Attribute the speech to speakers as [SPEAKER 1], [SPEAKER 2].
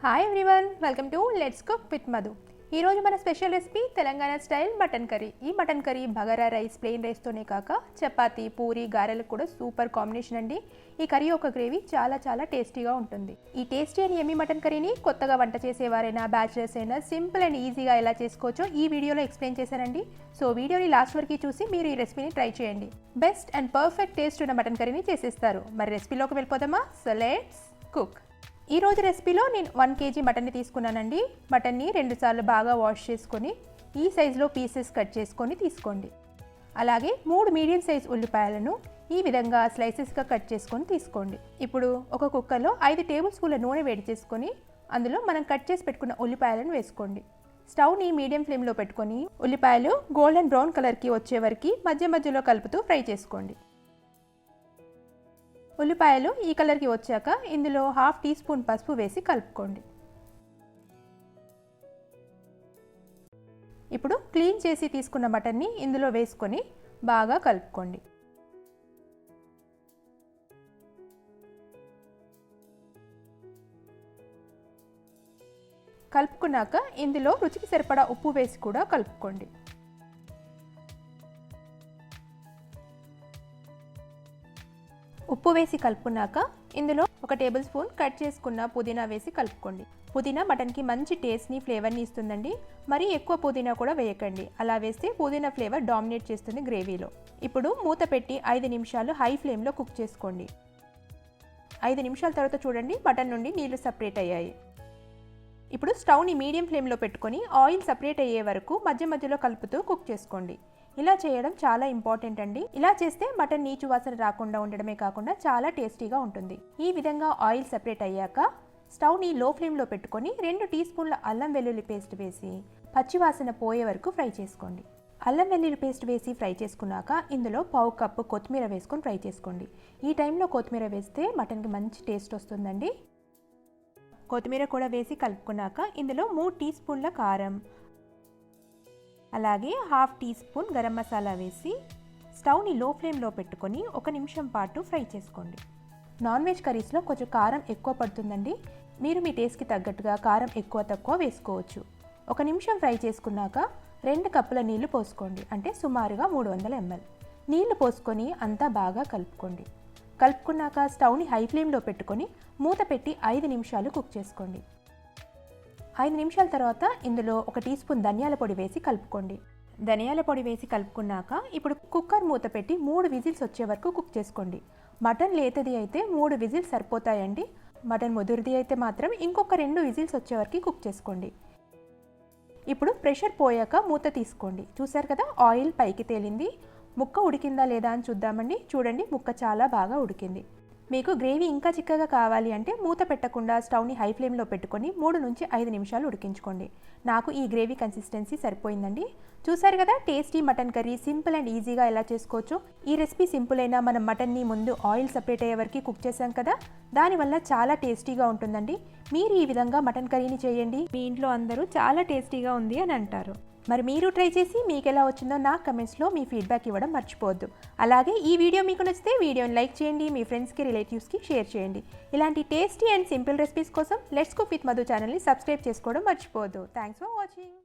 [SPEAKER 1] Hi everyone, welcome to let's cook with Madhu. ఈరోజు మన special recipe Telangana style mutton curry. ఈ mutton curry bagara rice, plain రైస్తోనే కాక చపాతీ, పూరి, గారెలకు కూడా సూపర్ కాంబినేషన్ అండి. ఈ కర్రీ ఒక గ్రేవీ చాలా టేస్టీగా ఉంటుంది. ఈ టేస్టీ అండ్ యమ్మీ మటన్ కర్రీని కొత్తగా వంట చేసేవారైనా, బ్యాచిలర్స్ అయినా సింపుల్ అండ్ ఈజీగా ఎలా చేసుకోవచ్చో ఈ వీడియోలో ఎక్స్ప్లెయిన్ చేశానండి. సో వీడియోని లాస్ట్ వరకు చూసి మీరు ఈ రెసిపీని ట్రై చేయండి. బెస్ట్ అండ్ పర్ఫెక్ట్ టేస్ట్ ఉన్న మటన్ కర్రీని చేసేస్తారు. మరి రెసిపీలోకి వెళ్ళిపోదామా? So let's cook. ఈ రోజు రెసిపీలో నేను 1 kg మటన్ని తీసుకున్నానండి. మటన్ని 2 సార్లు బాగా వాష్ చేసుకొని ఈ సైజులో పీసెస్ కట్ చేసుకొని తీసుకోండి. అలాగే 3 మీడియం సైజ్ ఉల్లిపాయలను ఈ విధంగా స్లైసెస్గా కట్ చేసుకొని తీసుకోండి. ఇప్పుడు ఒక కుక్కర్లో 5 టేబుల్ స్పూన్ల నూనె వేడి చేసుకొని అందులో మనం కట్ చేసి పెట్టుకున్న ఉల్లిపాయలను వేసుకోండి. స్టవ్ని మీడియం ఫ్లేమ్లో పెట్టుకొని ఉల్లిపాయలు గోల్డెన్ బ్రౌన్ కలర్కి వచ్చే వరకు మధ్యలో కలుపుతూ ఫ్రై చేసుకోండి. ఉల్లిపాయలు ఈ కలర్కి వచ్చాక ఇందులో 1/2 టీ స్పూన్ పసుపు వేసి కలుపుకోండి. ఇప్పుడు క్లీన్ చేసి తీసుకున్న మటన్ని ఇందులో వేసుకొని బాగా కలుపుకోండి. కలుపుకున్నాక ఇందులో రుచికి సరిపడా ఉప్పు వేసి కూడా కలుపుకోండి. ఉప్పు వేసి కలుపుకున్నాక ఇందులో 1 టేబుల్ స్పూన్ కట్ చేసుకున్న పుదీనా వేసి కలుపుకోండి. పుదీనా మటన్కి మంచి టేస్ట్ని, ఫ్లేవర్ని ఇస్తుందండి. మరీ ఎక్కువ పుదీనా కూడా వేయకండి. అలా వేస్తే పుదీనా ఫ్లేవర్ డామినేట్ చేస్తుంది గ్రేవీలో. ఇప్పుడు మూత పెట్టి 5 నిమిషాలు హై ఫ్లేమ్లో కుక్ చేసుకోండి. 5 నిమిషాల తర్వాత చూడండి, మటన్ నుండి నీళ్లు సపరేట్ అయ్యాయి. ఇప్పుడు స్టవ్ని మీడియం ఫ్లేమ్లో పెట్టుకొని ఆయిల్ సపరేట్ అయ్యే వరకు మధ్యలో కలుపుతూ కుక్ చేసుకోండి. ఇలా చేయడం చాలా ఇంపార్టెంట్ అండి. ఇలా చేస్తే మటన్ నీచు వాసన రాకుండా ఉండడమే కాకుండా చాలా టేస్టీగా ఉంటుంది. ఈ విధంగా ఆయిల్ సెపరేట్ అయ్యాక స్టవ్ని లో ఫ్లేమ్లో పెట్టుకొని 2 టీ స్పూన్ల అల్లం వెల్లుల్లి పేస్ట్ వేసి పచ్చివాసన పోయే వరకు ఫ్రై చేసుకోండి. అల్లం వెల్లుల్లి పేస్ట్ వేసి ఫ్రై చేసుకున్నాక ఇందులో 1/2 కప్పు కొత్తిమీర వేసుకొని ఫ్రై చేసుకోండి. ఈ టైంలో కొత్తిమీర వేస్తే మటన్కి మంచి టేస్ట్ వస్తుందండి. కొత్తిమీర కూడా వేసి కలుపుకున్నాక ఇందులో 3 టీ స్పూన్ల కారం, అలాగే 1/2 టీ స్పూన్ గరం మసాలా వేసి స్టవ్ని లో ఫ్లేమ్లో పెట్టుకొని 1 నిమిషం పాటు ఫ్రై చేసుకోండి. నాన్ వెజ్ కర్రీస్లో కొంచెం కారం ఎక్కువ పడుతుందండి. మీరు మీ టేస్ట్కి తగ్గట్టుగా కారం ఎక్కువ తక్కువ వేసుకోవచ్చు. 1 నిమిషం ఫ్రై చేసుకున్నాక 2 కప్పుల నీళ్లు పోసుకోండి. అంటే సుమారుగా 300 ml నీళ్లు పోసుకొని అంతా బాగా కలుపుకోండి. కలుపుకున్నాక స్టవ్ని హై ఫ్లేమ్లో పెట్టుకొని మూత పెట్టి 5 నిమిషాలు కుక్ చేసుకోండి. 5 నిమిషాల తర్వాత ఇందులో 1 టీ స్పూన్ ధనియాల పొడి వేసి కలుపుకోండి. ధనియాల పొడి వేసి కలుపుకున్నాక ఇప్పుడు కుక్కర్ మూత పెట్టి 3 విజిల్స్ వచ్చే వరకు కుక్ చేసుకోండి. మటన్ లేతది అయితే 3 విజిల్స్ సరిపోతాయండి. మటన్ ముదురుది అయితే మాత్రం ఇంకొక 2 విజిల్స్ వచ్చే వరకు కుక్ చేసుకోండి. ఇప్పుడు ప్రెషర్ పోయాక మూత తీసుకోండి. చూసారు కదా, ఆయిల్ పైకి తేలింది. ముక్క ఉడికిందా లేదా అని చూద్దామండి. చూడండి, ముక్క చాలా బాగా ఉడికింది. మీకు గ్రేవీ ఇంకా చిక్కగా కావాలి అంటే మూత పెట్టకుండా స్టవ్ని హై ఫ్లేమ్లో పెట్టుకొని 3 నుంచి 5 నిమిషాలు ఉడికించుకోండి. నాకు ఈ గ్రేవీ కన్సిస్టెన్సీ సరిపోయిందండి. చూసారు కదా, tasty mutton curry simple and ఈజీగా ఎలా చేసుకోవచ్చు. ఈ రెసిపీ సింపుల్ అయినా మనం మటన్ని ముందు ఆయిల్ సపరేట్ అయ్యే వరకు కుక్ చేసాం కదా, దానివల్ల చాలా టేస్టీగా ఉంటుందండి. మీరు ఈ విధంగా మటన్ కర్రీని చేయండి, మీ ఇంట్లో అందరూ చాలా టేస్టీగా ఉంది అని అంటారు. మరి మీరు ట్రై చేసి మీకు ఎలా వచ్చిందో నా కమెంట్స్లో మీ ఫీడ్బ్యాక్ ఇవ్వడం మర్చిపోవద్దు. అలాగే ఈ వీడియో మీకు నచ్చితే వీడియోని లైక్ చేయండి, మీ ఫ్రెండ్స్కి, రిలేటివ్స్కి షేర్ చేయండి. ఇలాంటి టేస్టీ అండ్ సింపుల్ రెసిపీస్ కోసం లెట్స్ కుక్ విత్ మధు ఛానల్ని సబ్స్క్రైబ్ చేసుకోవడం మర్చిపోవద్దు. Thanks for watching.